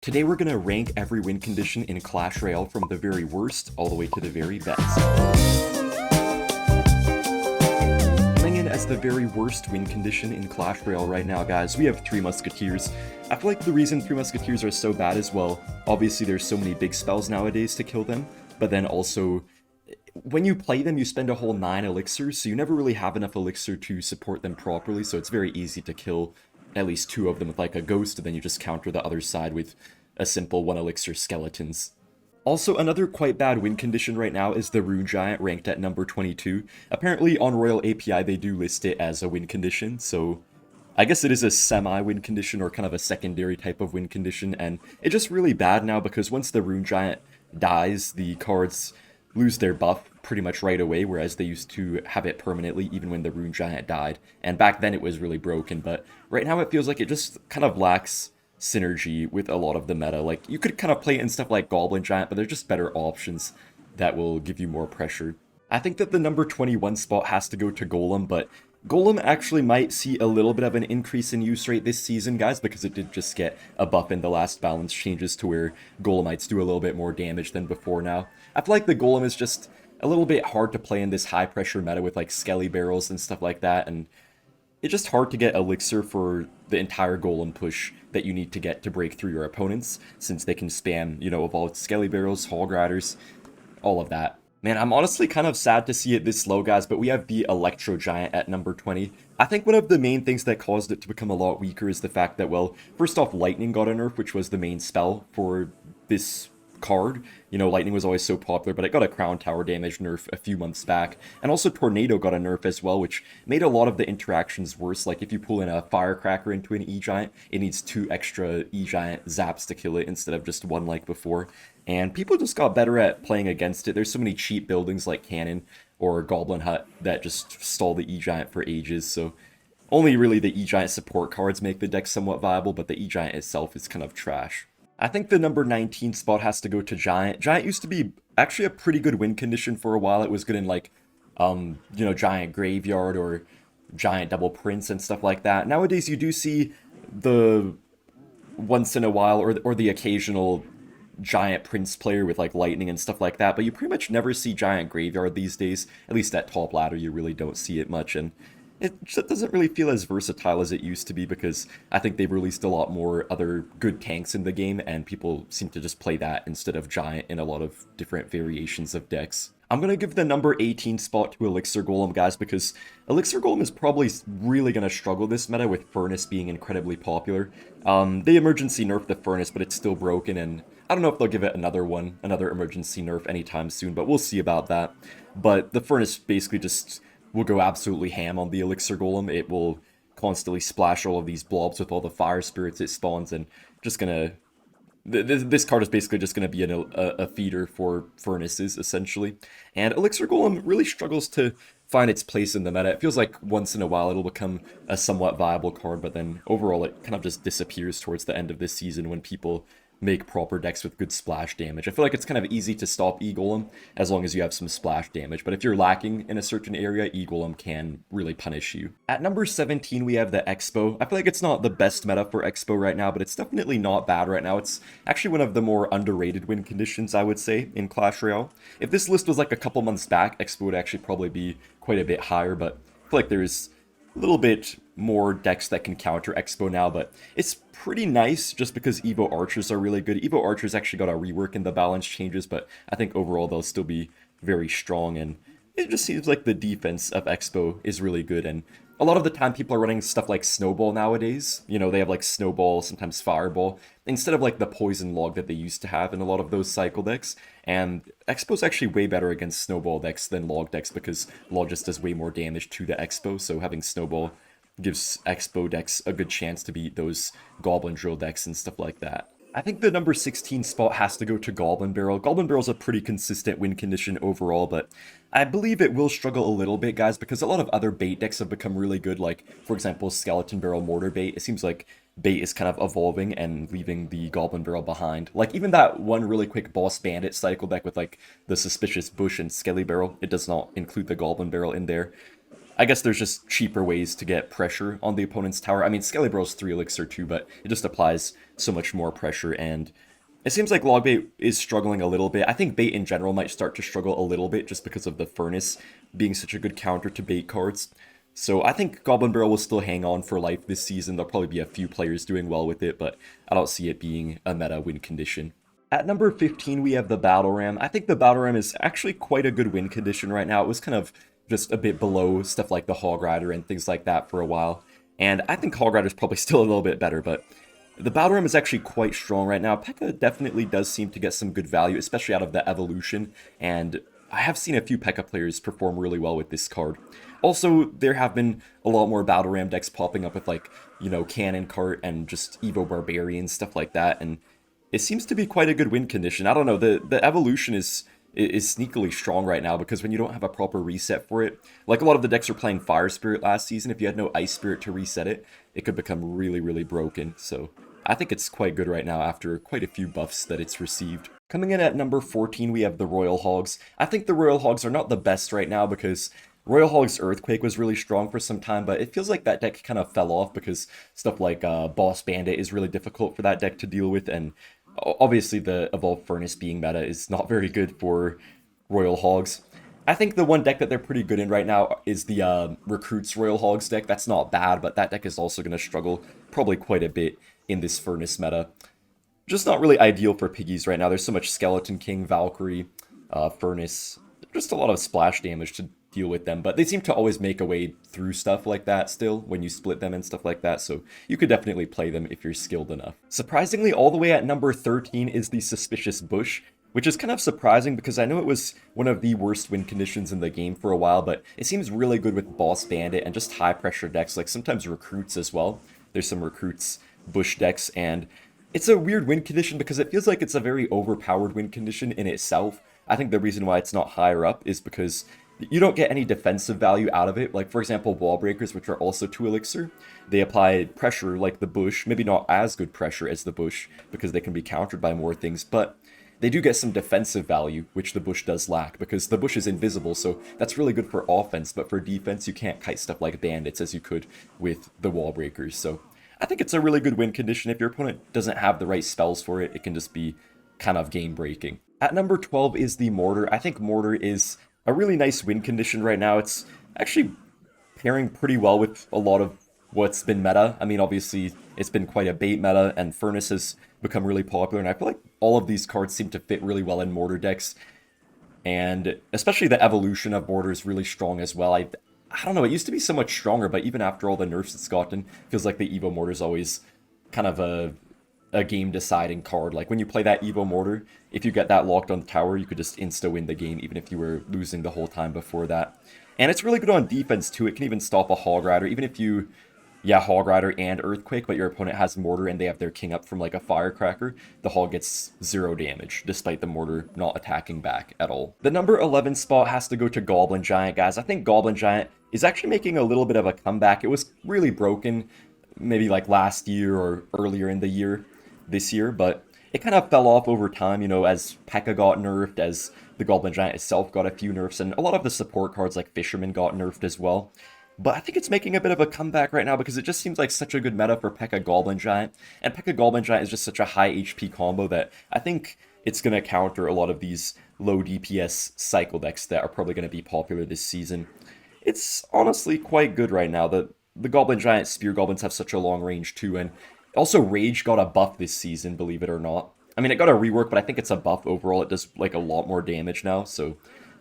Today we're going to rank every win condition in Clash Royale from the very worst all the way to the very best. Coming in as the very worst win condition in Clash Royale right now, guys, we have 3 musketeers. I feel like the reason 3 musketeers are so bad as well, obviously there's so many big spells nowadays to kill them, but then also when you play them, you spend a whole 9 elixirs, so you never really have enough elixir to support them properly, so it's very easy to kill at least 2 of them with like a ghost, and then you just counter the other side with a simple 1 elixir skeletons. Also, another quite bad win condition right now is the Rune Giant ranked at number 22. Apparently on Royal API they do list it as a win condition, so I guess it is a semi-win condition or kind of a secondary type of win condition, and it's just really bad now because once the Rune Giant dies, the cards lose their buff pretty much right away, whereas they used to have it permanently even when the Rune Giant died. And back then it was really broken, but right now it feels like it just kind of lacks synergy with a lot of the meta. Like, you could kind of play it in stuff like Goblin Giant, but there's just better options that will give you more pressure. I think that the number 21 spot has to go to Golem, but Golem actually might see a little bit of an increase in use rate this season, guys, because it did just get a buff in the last balance changes to where Golemites do a little bit more damage than before now. I feel like the Golem is just a little bit hard to play in this high pressure meta with like Skelly Barrels and stuff like that, and it's just hard to get Elixir for the entire Golem push that you need to get to break through your opponents, since they can spam, evolved Skelly Barrels, Hog Riders, all of that. Man, I'm honestly kind of sad to see it this low, guys, but we have the Electro Giant at number 20. I think one of the main things that caused it to become a lot weaker is the fact that, well, first off, Lightning got a nerf, which was the main spell for this card. Lightning was always so popular, but it got a Crown Tower damage nerf a few months back. And also Tornado got a nerf as well, which made a lot of the interactions worse. Like, if you pull in a Firecracker into an E-Giant, it needs 2 extra E-Giant zaps to kill it instead of just 1 like before. And people just got better at playing against it. There's so many cheap buildings like Cannon or Goblin Hut that just stall the E-Giant for ages, so only really the E-Giant support cards make the deck somewhat viable, but the E-Giant itself is kind of trash. I think the number 19 spot has to go to Giant. Giant used to be actually a pretty good win condition for a while. It was good in like, Giant Graveyard or Giant Double Prince and stuff like that. Nowadays you do see the once in a while or the occasional Giant Prince player with like Lightning and stuff like that, but you pretty much never see Giant Graveyard these days. At least at top ladder you really don't see it much, and it just doesn't really feel as versatile as it used to be because I think they've released a lot more other good tanks in the game, and people seem to just play that instead of Giant in a lot of different variations of decks. I'm going to give the number 18 spot to Elixir Golem, guys, because Elixir Golem is probably really going to struggle this meta with Furnace being incredibly popular. They emergency nerfed the Furnace, but it's still broken, and I don't know if they'll give it another emergency nerf anytime soon, but we'll see about that. But the Furnace basically just will go absolutely ham on the Elixir Golem. It will constantly splash all of these blobs with all the fire spirits it spawns, and just gonna... This card is basically just going to be a feeder for Furnaces, essentially. And Elixir Golem really struggles to find its place in the meta. It feels like once in a while it'll become a somewhat viable card, but then overall it kind of just disappears towards the end of this season when people make proper decks with good splash damage. I feel like it's kind of easy to stop E-Golem as long as you have some splash damage, but if you're lacking in a certain area, E-Golem can really punish you. At number 17, we have the Expo. I feel like it's not the best meta for Expo right now, but it's definitely not bad right now. It's actually one of the more underrated win conditions, I would say, in Clash Royale. If this list was like a couple months back, Expo would actually probably be quite a bit higher, but I feel like there's a little bit more decks that can counter Expo now, but it's pretty nice just because Evo Archers are really good. Evo Archers actually got a rework in the balance changes, but I think overall they'll still be very strong, and it just seems like the defense of Expo is really good, and a lot of the time people are running stuff like Snowball nowadays. They have like Snowball, sometimes Fireball, instead of like the Poison Log that they used to have in a lot of those cycle decks, and Expo's actually way better against Snowball decks than Log decks because Log just does way more damage to the Expo, so having Snowball gives Expo decks a good chance to beat those Goblin Drill decks and stuff like that. I think the number 16 spot has to go to Goblin Barrel. Goblin Barrel's a pretty consistent win condition overall, but I believe it will struggle a little bit, guys, because a lot of other bait decks have become really good, like, for example, Skeleton Barrel Mortar Bait. It seems like bait is kind of evolving and leaving the Goblin Barrel behind. Like, even that one really quick Boss Bandit cycle deck with, like, the Suspicious Bush and Skelly Barrel, it does not include the Goblin Barrel in there. I guess there's just cheaper ways to get pressure on the opponent's tower. I mean, Skelly Barrel's 3 elixir too, but it just applies so much more pressure, and it seems like Logbait is struggling a little bit. I think Bait in general might start to struggle a little bit just because of the Furnace being such a good counter to Bait cards. So I think Goblin Barrel will still hang on for life this season. There'll probably be a few players doing well with it, but I don't see it being a meta win condition. At number 15, we have the Battle Ram. I think the Battle Ram is actually quite a good win condition right now. It was kind of just a bit below stuff like the Hog Rider and things like that for a while. And I think Hog Rider is probably still a little bit better, but the Battle Ram is actually quite strong right now. Pekka definitely does seem to get some good value, especially out of the evolution, and I have seen a few Pekka players perform really well with this card. Also, there have been a lot more Battle Ram decks popping up with, like, you know, Cannon Cart and just Evo Barbarian, stuff like that, and it seems to be quite a good win condition. I don't know, the evolution is sneakily strong right now, because when you don't have a proper reset for it, like a lot of the decks were playing Fire Spirit last season, if you had no Ice Spirit to reset it, it could become really, really broken. So I think it's quite good right now after quite a few buffs that it's received. Coming in at number 14, we have the Royal Hogs. I think the Royal Hogs are not the best right now because Royal Hogs Earthquake was really strong for some time, but it feels like that deck kind of fell off because stuff like Boss Bandit is really difficult for that deck to deal with, and obviously the Evolved Furnace being meta is not very good for Royal Hogs. I think the one deck that they're pretty good in right now is the Recruits Royal Hogs deck. That's not bad, but that deck is also going to struggle probably quite a bit in this Furnace meta. Just not really ideal for piggies right now. There's so much Skeleton King, Valkyrie, Furnace, just a lot of splash damage to deal with them, but they seem to always make a way through stuff like that still when you split them and stuff like that, so you could definitely play them if you're skilled enough. Surprisingly, all the way at number 13 is the Suspicious Bush, which is kind of surprising because I know it was one of the worst win conditions in the game for a while, but it seems really good with Boss Bandit and just high pressure decks, like sometimes Recruits as well. There's some Recruits Bush decks, and it's a weird win condition because it feels like it's a very overpowered win condition in itself. I think the reason why it's not higher up is because you don't get any defensive value out of it. Like, for example, Wall Breakers, which are also 2 elixir, they apply pressure like the Bush, maybe not as good pressure as the Bush because they can be countered by more things, but they do get some defensive value, which the Bush does lack, because the Bush is invisible, so that's really good for offense, but for defense, you can't kite stuff like Bandits as you could with the Wall Breakers. So I think it's a really good win condition. If your opponent doesn't have the right spells for it, it can just be kind of game breaking. At number 12 is the Mortar. I think Mortar is a really nice win condition right now. It's actually pairing pretty well with a lot of what's been meta. I mean, obviously, it's been quite a Bait meta, and Furnace has become really popular, and I feel like all of these cards seem to fit really well in Mortar decks, and especially the evolution of Mortar is really strong as well. I don't know, it used to be so much stronger, but even after all the nerfs it's gotten, feels like the Evo Mortar is always kind of a game-deciding card. Like, when you play that Evo Mortar, if you get that locked on the tower, you could just insta-win the game, even if you were losing the whole time before that. And it's really good on defense, too. It can even stop a Hog Rider, even if you, Hog Rider and Earthquake, but your opponent has Mortar and they have their king up from, like, a Firecracker, the Hog gets 0 damage, despite the Mortar not attacking back at all. The number 11 spot has to go to Goblin Giant, guys. I think Goblin Giant is actually making a little bit of a comeback. It was really broken, maybe, like, last year or earlier in the year, this year, but it kind of fell off over time, you know, as Pekka got nerfed, as the Goblin Giant itself got a few nerfs, and a lot of the support cards like Fisherman got nerfed as well. But I think it's making a bit of a comeback right now because it just seems like such a good meta for Pekka Goblin Giant, and Pekka Goblin Giant is just such a high HP combo that I think it's going to counter a lot of these low DPS cycle decks that are probably going to be popular this season. It's honestly quite good right now. The Goblin Giant Spear Goblins have such a long range too, and also, Rage got a buff this season, believe it or not. I mean, it got a rework, but I think it's a buff overall. It does, like, a lot more damage now, so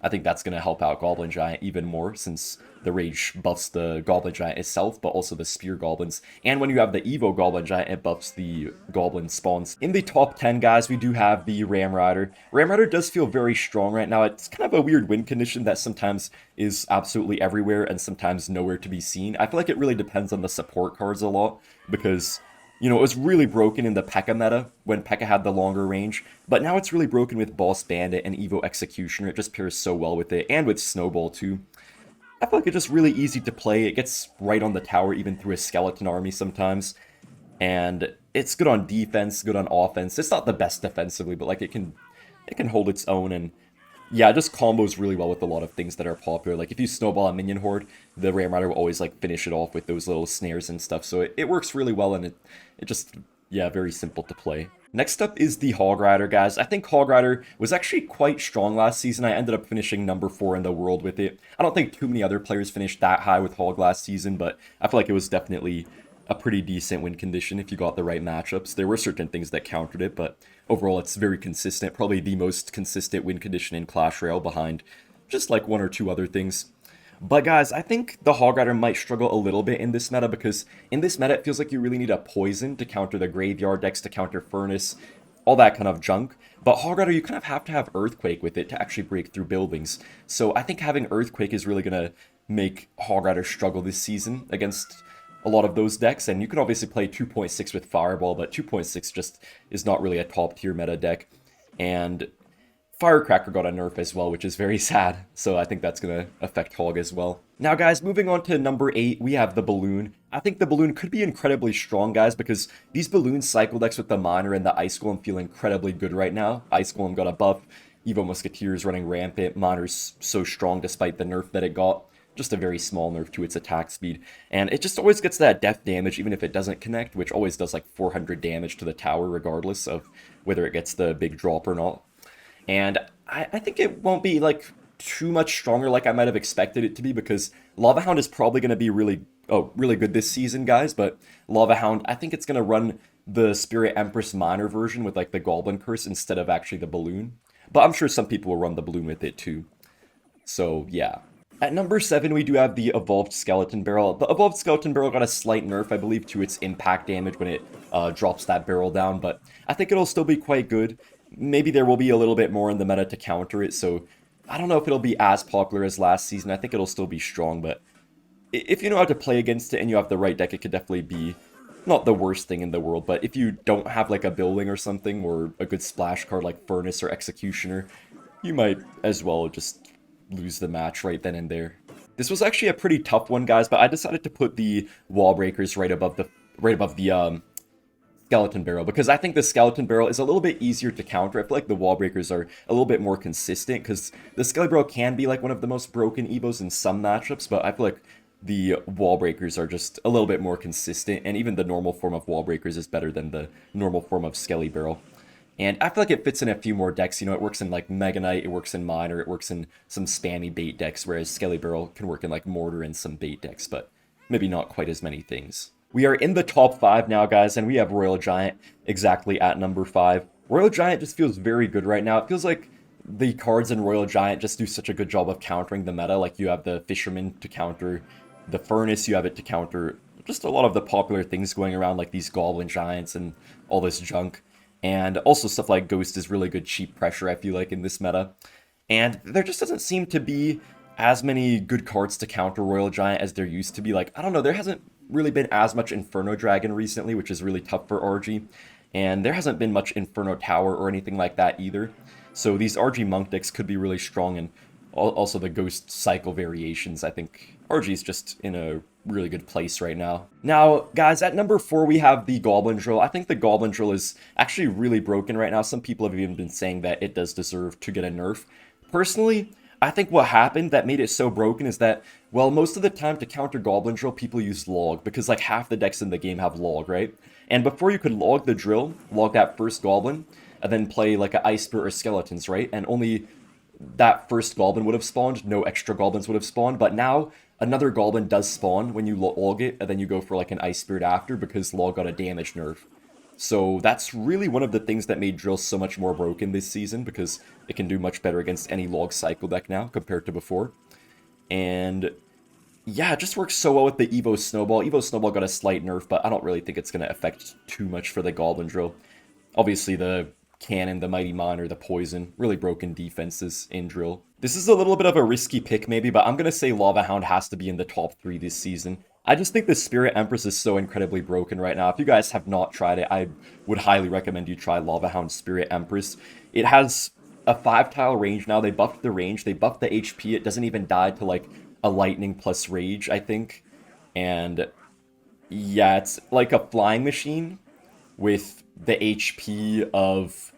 I think that's going to help out Goblin Giant even more, since the Rage buffs the Goblin Giant itself, but also the Spear Goblins. And when you have the Evo Goblin Giant, it buffs the Goblin spawns. In the top 10, guys, we do have the Ram Rider. Ram Rider does feel very strong right now. It's kind of a weird win condition that sometimes is absolutely everywhere and sometimes nowhere to be seen. I feel like it really depends on the support cards a lot, because, you know, it was really broken in the Pekka meta when Pekka had the longer range, but now it's really broken with Boss Bandit and Evo Executioner. It just pairs so well with it, and with Snowball too. I feel like it's just really easy to play. It gets right on the tower even through a skeleton army sometimes, and it's good on defense, good on offense. It's not the best defensively, but like it can hold its own, and yeah, it just combos really well with a lot of things that are popular. Like if you snowball a minion horde, the Ram Rider will always like finish it off with those little snares and stuff. So it works really well, and it just, yeah, very simple to play. Next up is the Hog Rider, guys. I think Hog Rider was actually quite strong last season. I ended up finishing number 4 in the world with it. I don't think too many other players finished that high with Hog last season, but I feel like it was definitely a pretty decent win condition if you got the right matchups. There were certain things that countered it, but overall it's very consistent. Probably the most consistent win condition in Clash Royale, behind just like 1 or 2 other things. But guys, I think the Hog Rider might struggle a little bit in this meta, because in this meta it feels like you really need a poison to counter the graveyard decks, to counter Furnace, all that kind of junk. But Hog Rider, you kind of have to have Earthquake with it to actually break through buildings. So I think having Earthquake is really going to make Hog Rider struggle this season against a lot of those decks. And you can obviously play 2.6 with Fireball, but 2.6 just is not really a top tier meta deck. And Firecracker got a nerf as well, which is very sad, so I think that's going to affect Hog as well. Now guys, moving on to number 8, we have the Balloon. I think the Balloon could be incredibly strong, guys, because these Balloon cycle decks with the Miner and the Ice Golem feel incredibly good right now. Ice Golem got a buff, Evo Musketeers running rampant, Miner's so strong despite the nerf that it got. Just a very small nerf to its attack speed, and it just always gets that death damage even if it doesn't connect, which always does like 400 damage to the tower regardless of whether it gets the big drop or not. And I think it won't be like too much stronger like I might have expected it to be, because Lava Hound is probably going to be really good this season, guys. But Lava Hound, I think it's going to run the Spirit Empress Miner version with like the Goblin Curse instead of actually the Balloon. But I'm sure some people will run the Balloon with it too. So yeah. At number 7, we do have the Evolved Skeleton Barrel. The Evolved Skeleton Barrel got a slight nerf, I believe, to its impact damage when it drops that barrel down, but I think it'll still be quite good. Maybe there will be a little bit more in the meta to counter it, so I don't know if it'll be as popular as last season. I think it'll still be strong, but if you know how to play against it and you have the right deck, it could definitely be not the worst thing in the world. But if you don't have like a building or something, or a good splash card like Furnace or Executioner, you might as well just lose the match right then and there. This was actually a pretty tough one, guys, but I decided to put the Wall Breakers right above the Skeleton Barrel, because I think the Skeleton Barrel is a little bit easier to counter. I feel like the Wall Breakers are a little bit more consistent, because the Skeleton Barrel can be like one of the most broken Evos in some matchups, but I feel like the Wall Breakers are just a little bit more consistent, and even the normal form of Wall Breakers is better than the normal form of Skelly Barrel. And I feel like it fits in a few more decks. You know, it works in like Mega Knight, it works in Miner, it works in some spammy bait decks, whereas Skelly Barrel can work in like Mortar and some bait decks, but maybe not quite as many things. We are in the top 5 now, guys, and we have Royal Giant exactly at number 5. Royal Giant just feels very good right now. It feels like the cards in Royal Giant just do such a good job of countering the meta. Like, you have the Fisherman to counter the Furnace, you have it to counter just a lot of the popular things going around, like these Goblin Giants and all this junk. And also stuff like Ghost is really good cheap pressure, I feel like, in this meta. And there just doesn't seem to be as many good cards to counter Royal Giant as there used to be. Like, I don't know, there hasn't really been as much Inferno Dragon recently, which is really tough for RG. And there hasn't been much Inferno Tower or anything like that either. So these RG Monk decks could be really strong, and also the Ghost Cycle variations. I think RG is just in a really good place right now. Now, guys, at number 4, we have the Goblin Drill. I think the Goblin Drill is actually really broken right now. Some people have even been saying that it does deserve to get a nerf. Personally, I think what happened that made it so broken is that, well, most of the time to counter Goblin Drill, people use Log, because like half the decks in the game have Log, right? And before you could log the Drill, log that first Goblin, and then play like an Ice Spirit or Skeletons, right? And only that first Goblin would have spawned, no extra Goblins would have spawned, but now another Goblin does spawn when you log it, and then you go for like an Ice Spirit after, because Log got a damage nerf. So that's really one of the things that made Drill so much more broken this season, because it can do much better against any Log Cycle deck now compared to before. And yeah, it just works so well with the Evo Snowball. Evo Snowball got a slight nerf, but I don't really think it's going to affect too much for the Goblin Drill. Obviously, the Cannon, the Mighty Miner, the Poison, really broken defenses in Drill. This is a little bit of a risky pick maybe, but I'm going to say Lava Hound has to be in the top 3 this season. I just think the Spirit Empress is so incredibly broken right now. If you guys have not tried it, I would highly recommend you try Lava Hound Spirit Empress. It has a 5-tile range now. They buffed the range, they buffed the HP. It doesn't even die to like a Lightning plus Rage, I think. And yeah, it's like a flying machine with the HP of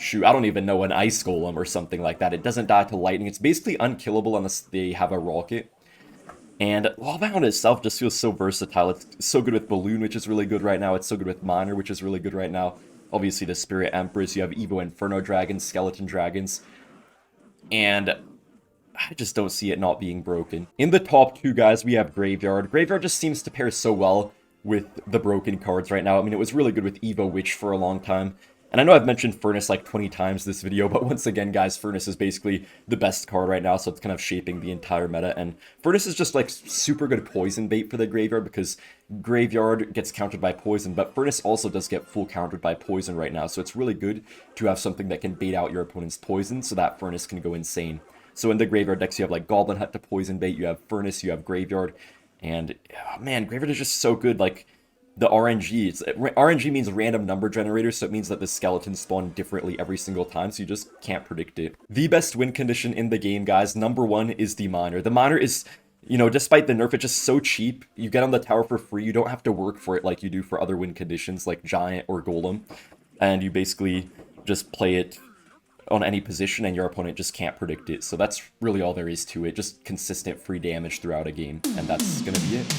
shoot, I don't even know, an ice golem or something like that. It doesn't die to lightning. It's basically unkillable unless they have a rocket. And Lawbound itself just feels so versatile. It's so good with Balloon, which is really good right now. It's so good with Miner, which is really good right now. Obviously, the Spirit Empress. You have Evo Inferno Dragons, Skeleton Dragons. And I just don't see it not being broken. In the top two, guys, we have Graveyard. Graveyard just seems to pair so well with the broken cards right now. I mean, it was really good with Evo Witch for a long time. And I know I've mentioned Furnace like 20 times this video, but once again, guys, Furnace is basically the best card right now, so it's kind of shaping the entire meta. And Furnace is just like super good poison bait for the Graveyard, because Graveyard gets countered by poison, but Furnace also does get full countered by poison right now. So it's really good to have something that can bait out your opponent's poison so that Furnace can go insane. So in the Graveyard decks, you have like Goblin Hut to poison bait, you have Furnace, you have Graveyard, and man, Graveyard is just so good. Like, the RNG, RNG means random number generator, so it means that the skeletons spawn differently every single time, so you just can't predict it. The best win condition in the game, guys, number one is the Miner. The Miner is, you know, despite the nerf, it's just so cheap. You get on the tower for free, you don't have to work for it like you do for other win conditions like Giant or Golem, and you basically just play it on any position and your opponent just can't predict it. So that's really all there is to it, just consistent free damage throughout a game, and that's gonna be it.